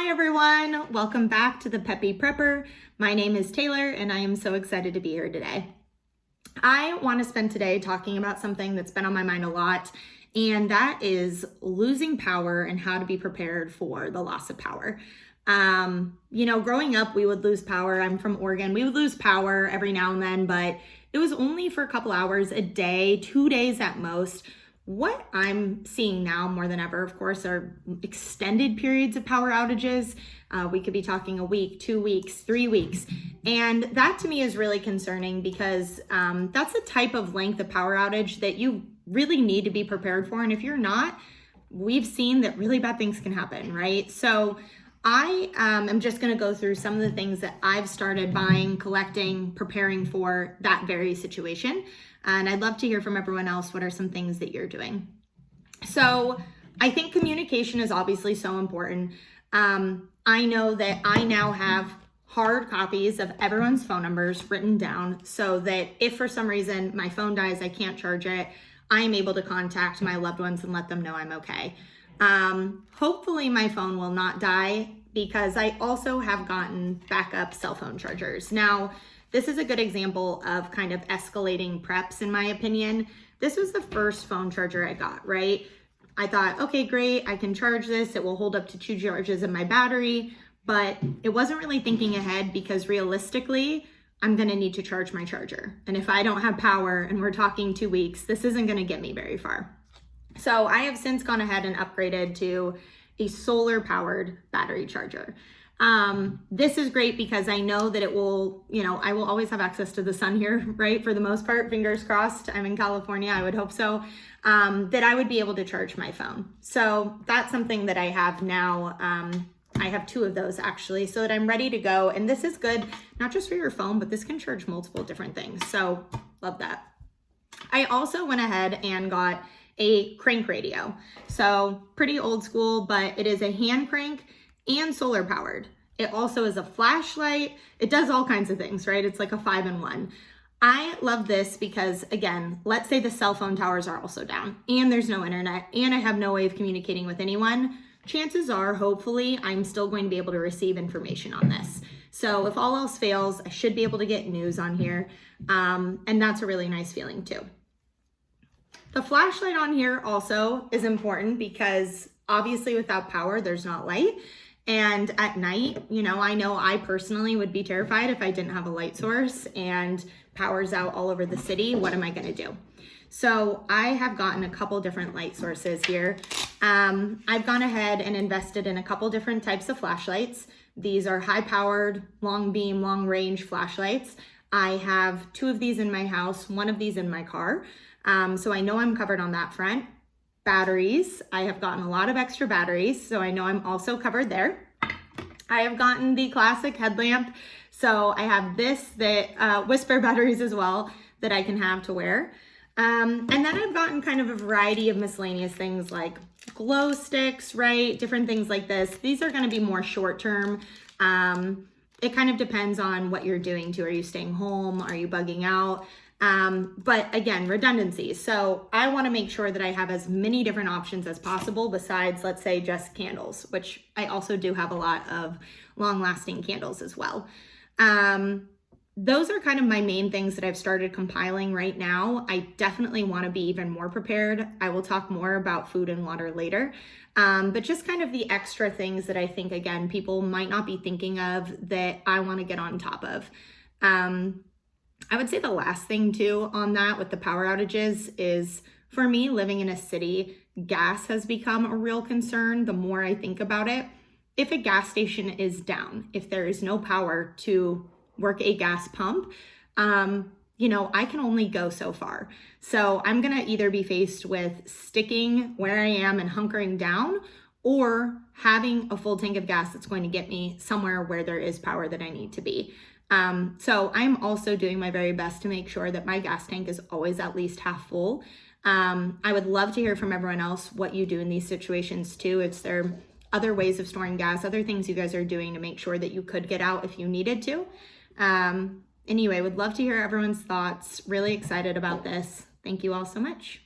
Hi everyone, welcome back to the Peppy Prepper. My name is Taylor and I am so excited to be here today. I want to spend today talking about something that's been on my mind a lot, and that is losing power and how to be prepared for the loss of power. Growing up, we would lose power. I'm from Oregon. We would lose power every now and then, but it was only for a couple hours a day, 2 days at most. What I'm seeing now more than ever, of course, are extended periods of power outages. We could be talking a week, 2 weeks, 3 weeks. And that to me is really concerning because that's the type of length of power outage that you really need to be prepared for. And if you're not, we've seen that really bad things can happen, right? So I am just going to go through some of the things that I've started buying, collecting, preparing for that very situation. And I'd love to hear from everyone else. What are some things that you're doing? So I think communication is obviously so important. I know that I now have hard copies of everyone's phone numbers written down so that if for some reason my phone dies, I can't charge it, I am able to contact my loved ones and let them know I'm okay. Hopefully my phone will not die because I also have gotten backup cell phone chargers. Now, this is a good example of kind of escalating preps, in my opinion. This was the first phone charger I got, right? I thought, okay, great, I can charge this. It will hold up to 2 charges of my battery, but it wasn't really thinking ahead because realistically, I'm gonna need to charge my charger. And if I don't have power and we're talking 2 weeks, this isn't gonna get me very far. So I have since gone ahead and upgraded to a solar powered battery charger. This is great because I know that it will, I will always have access to the sun here, right? For the most part, fingers crossed. I'm in California, I would hope so, that I would be able to charge my phone. So that's something that I have now. I have 2 of those actually, so that I'm ready to go. And this is good, not just for your phone, but this can charge multiple different things. So love that. I also went ahead and got a crank radio. So pretty old school, but it is a hand crank and solar powered. It also is a flashlight. It does all kinds of things, right? It's like a 5-in-1. I love this because, again, let's say the cell phone towers are also down and there's no internet and I have no way of communicating with anyone. Chances are, hopefully, I'm still going to be able to receive information on this. So if all else fails, I should be able to get news on here. And that's a really nice feeling too. The flashlight on here also is important because obviously without power, there's not light. And at night, I know I personally would be terrified if I didn't have a light source and power's out all over the city. What am I going to do? So I have gotten a couple different light sources here. I've gone ahead and invested in a couple different types of flashlights. These are high powered, long beam, long range flashlights. I have 2 of these in my house, 1 of these in my car. So I know I'm covered on that front. Batteries, I have gotten a lot of extra batteries, so I know I'm also covered there. I have gotten the classic headlamp, so I have this that whisper batteries as well that I can have to wear. And then I've gotten kind of a variety of miscellaneous things like glow sticks, right? Different things like this. These are going to be more short term. It kind of depends on what you're doing too. Are you staying home? Are you bugging out? But again, redundancy. So I want to make sure that I have as many different options as possible besides, let's say, just candles, which I also do have a lot of long-lasting candles as well. Those are kind of my main things that I've started compiling right now. I definitely want to be even more prepared. I will talk more about food and water later. But just kind of the extra things that I think, again, people might not be thinking of that I want to get on top of. I would say the last thing too on that with the power outages is, for me, living in a city, gas has become a real concern the more I think about it. If a gas station is down, if there is no power to work a gas pump, I can only go so far. So I'm gonna either be faced with sticking where I am and hunkering down, or having a full tank of gas that's going to get me somewhere where there is power that I need to be. So I'm also doing my very best to make sure that my gas tank is always at least half full. I would love to hear from everyone else what you do in these situations too. Is there other ways of storing gas, other things you guys are doing to make sure that you could get out if you needed to? Anyway, would love to hear everyone's thoughts. Really excited about this. Thank you all so much.